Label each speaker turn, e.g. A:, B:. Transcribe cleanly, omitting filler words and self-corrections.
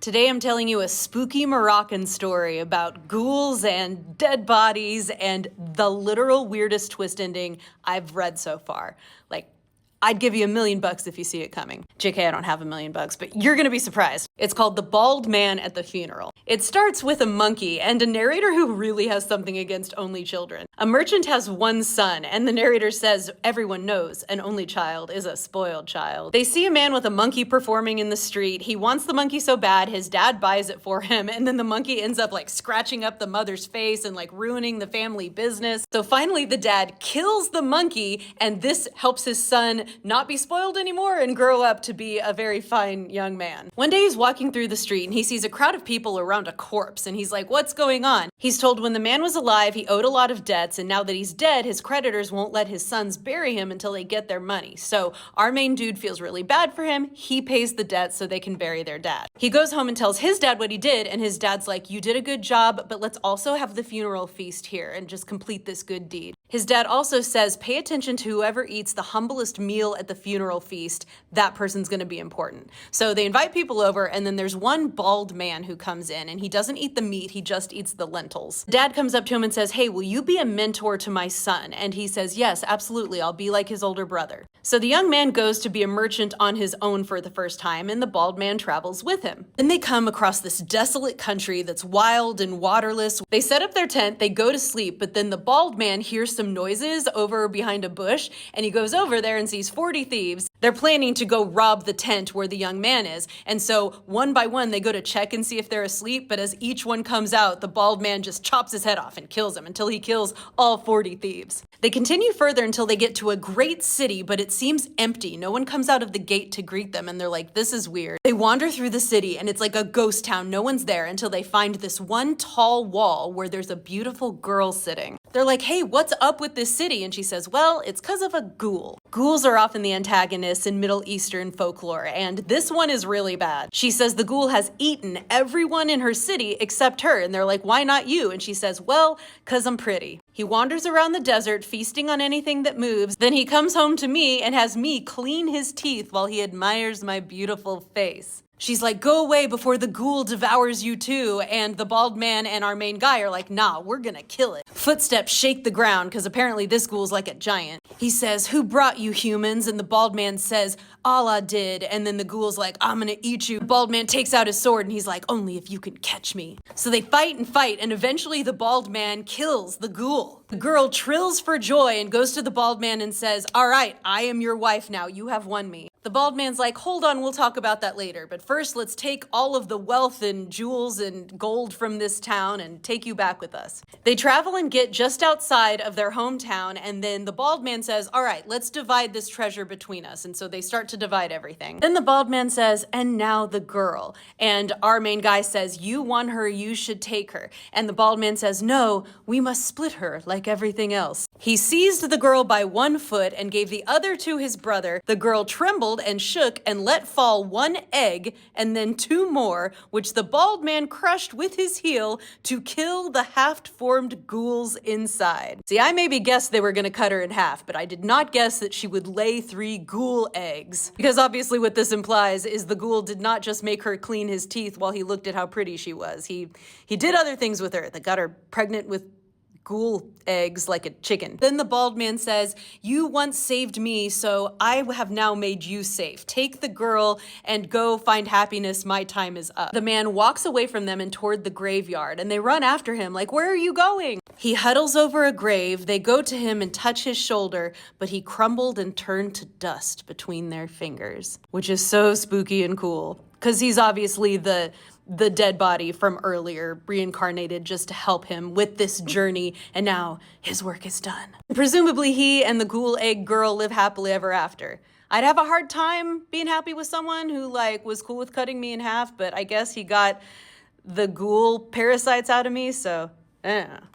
A: Today I'm telling you a spooky Moroccan story about ghouls and dead bodies and the literal weirdest twist ending I've read so far. Like, I'd give you $1 million if you see it coming. JK, I don't have $1 million, but you're gonna be surprised. It's called The Bald Man at the Funeral. It starts with a monkey and a narrator who really has something against only children. A merchant has one son, and the narrator says everyone knows an only child is a spoiled child. They see a man with a monkey performing in the street. He wants the monkey so bad, his dad buys it for him, and then the monkey ends up like scratching up the mother's face and like ruining the family business. So finally the dad kills the monkey, and this helps his son not be spoiled anymore and grow up to be a very fine young man. One day he's walking through the street and he sees a crowd of people around a corpse, and he's like, what's going on? He's told when the man was alive, he owed a lot of debts, and now that he's dead, his creditors won't let his sons bury him until they get their money. So our main dude feels really bad for him. He pays the debt so they can bury their dad. He goes home and tells his dad what he did, and his dad's like, you did a good job, but let's also have the funeral feast here and just complete this good deed. His dad also says, pay attention to whoever eats the humblest meal at the funeral feast. That person's gonna be important. So they invite people over, and then there's one bald man who comes in, and he doesn't eat the meat, he just eats the lentils. Dad comes up to him and says, hey, will you be a mentor to my son? And he says, yes, absolutely, I'll be like his older brother. So the young man goes to be a merchant on his own for the first time, and the bald man travels with him. Then they come across this desolate country that's wild and waterless. They set up their tent, they go to sleep, but then the bald man hears some noises over behind a bush, and he goes over there and sees 40 thieves. They're planning to go rob the tent where the young man is, and so one by one they go to check and see if they're asleep, but as each one comes out, the bald man just chops his head off and kills him until he kills all 40 thieves. They continue further until they get to a great city, but it seems empty. No one comes out of the gate to greet them, and they're like, this is weird. They wander through the city, and it's like a ghost town. No one's there until they find this one tall wall where there's a beautiful girl sitting. They're like, hey, what's up with this city? And she says, well, it's because of a ghoul. Ghouls are often the antagonists in Middle Eastern folklore, and this one is really bad. She says the ghoul has eaten everyone in her city except her, and they're like, why not you? And she says, well, because I'm pretty. He wanders around the desert, feasting on anything that moves. Then he comes home to me and has me clean his teeth while he admires my beautiful face. She's like, go away before the ghoul devours you too. And the bald man and our main guy are like, nah, we're gonna kill it. Footsteps shake the ground because apparently this ghoul's like a giant. He says, who brought you humans? And the bald man says, Allah did. And then the ghoul's like, I'm gonna eat you. The bald man takes out his sword and he's like, only if you can catch me. So they fight, and eventually the bald man kills the ghoul. The girl trills for joy and goes to the bald man and says, all right, I am your wife now. You have won me. The bald man's like, hold on, we'll talk about that later. But first, let's take all of the wealth and jewels and gold from this town and take you back with us. They travel and get just outside of their hometown, and then the bald man says, all right, let's divide this treasure between us. And so they start to divide everything. Then the bald man says, and now the girl. And our main guy says, you won her, you should take her. And the bald man says, no, we must split her like everything else. He seized the girl by one foot and gave the other to his brother. The girl trembled and shook and let fall one egg and then two more, which the bald man crushed with his heel to kill the half-formed ghouls inside. See, I maybe guessed they were gonna cut her in half, but I did not guess that she would lay 3 ghoul eggs. Because obviously what this implies is the ghoul did not just make her clean his teeth while he looked at how pretty she was. He did other things with her that got her pregnant with ghoul eggs like a chicken. Then the bald man says, you once saved me, so I have now made you safe. Take the girl and go find happiness. My time is up. The man walks away from them and toward the graveyard, and they run after him like, where are you going? He huddles over a grave. They go to him and touch his shoulder, but he crumbled and turned to dust between their fingers, which is so spooky and cool because he's obviously the dead body from earlier, reincarnated just to help him with this journey, and now his work is done. Presumably he and the ghoul egg girl live happily ever after. I'd have a hard time being happy with someone who was cool with cutting me in half, but I guess he got the ghoul parasites out of me, so